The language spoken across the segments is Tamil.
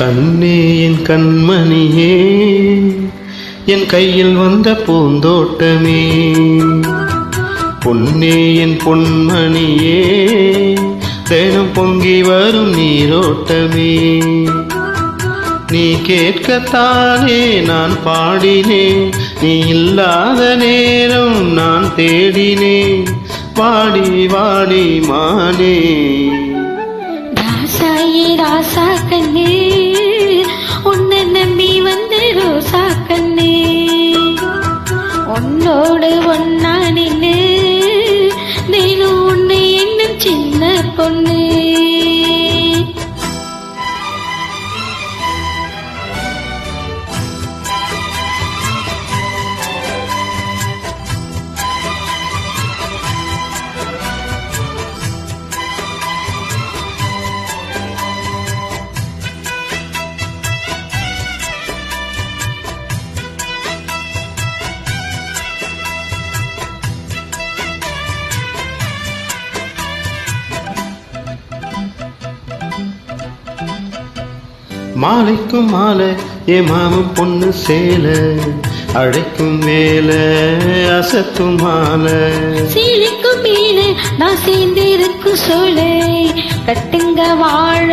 கண்ணே என் கண்மணியே, என் கையில் வந்த பூந்தோட்டமே, பொன்னே என் பொன்மணியே, தினம் பொங்கி வரும் நீரோட்டமே. நீ கேட்கத்தானே நான் பாடினேன், நீ இல்லாத நேரம் நான் தேடினேன். வாடி வாடி மானே ராசாயே ராசா கண்ணே, உன்னை நம்பி வந்து ரோசா கண்ணே, உன்னோடு ஒன்னா நின்று தினம் உன்னை என்னும் சின்ன பொண்ணு. மாலைக்கும் மாலை என் மாமன் பொண்ணு சேல, அழைக்கும் வேலை அசத்தும் மாலை. சீலிக்கும் மீன நான் சேர்ந்திருக்கும் சோலை, கட்டுங்க வாழ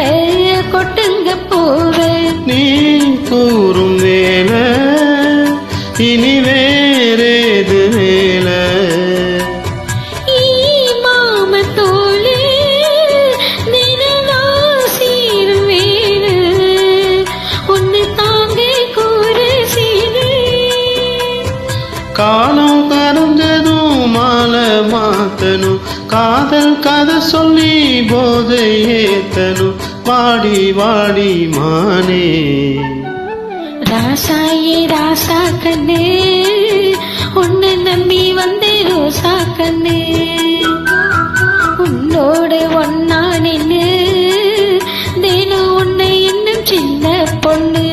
கொட்டுங்க போவ. நீ கூறும் வேலை இனி வேறேது வேலை. காலம் கடந்ததும் மாலை மாத்தனும், காதல் கதை சொல்லி போதை ஏத்தனும். வாடி வாடி மானே ராசாயே ராசா கண்ணே, உன்னை நம்பி வந்து ரோசா கண்ணே, உன்னோடு ஒன்னா நின்று தினம் உன்னை இன்னும் சின்ன பொண்ணு.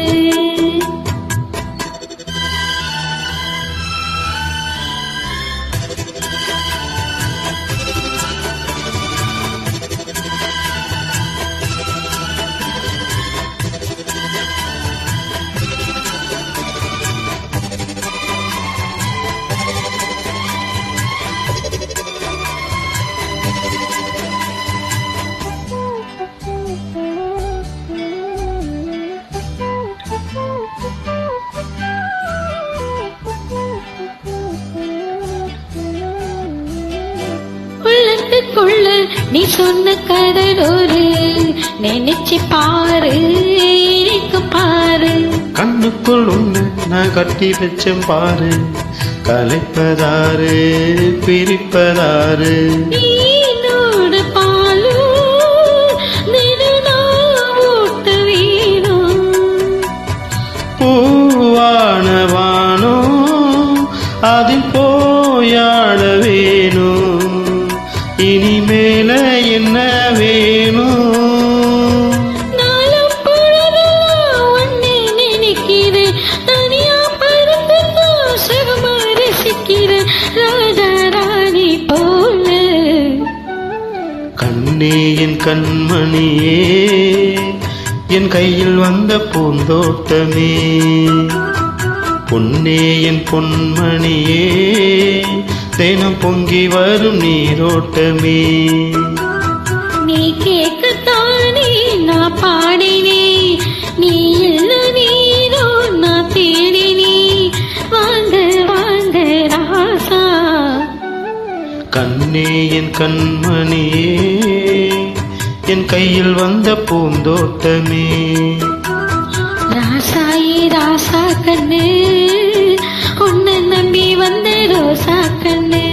உள்ளத்துக்குள்ள நீ சொன்ன கடலோரு நினைச்சு பாரு, எனக்கு பாரு. கண்ணுக்குள் உன்னை நான் கட்டி வச்சேன் பாரு, கலைப்பதாரு பிரிப்பதாரு. நீனோட பாலும் தினம் ஊட்ட வேணும், பூவானவானோ அதில் போயாட வேணும். இனிமேல என்ன வேணும்? நாளும் பொழுதெல்லாம் உன்னை நினைக்கிறேன், தனியா படுத்து சுகமா ரசிக்கிறேன், ராஜா ராணி போல. கண்ணே என் கண்மணியே, என் கையில் வந்த பூந்தோட்டமே, பொன்னே என் பொன்மணியே, தினம் பொங்கி வரும் நீரோட்டமே. நீ கேட்கத்தானே நான் பாடினே, நீ இல்ல நீரோ நான் தேடினே. வாங்க வாங்க ராசா. கண்ணே என் கண்மணியே, என் கையில் வந்த பூந்தோட்டமே. ராசாயே ராசா கண்ணு, உன்னை நம்பி வந்த ரோசா கண்ணு.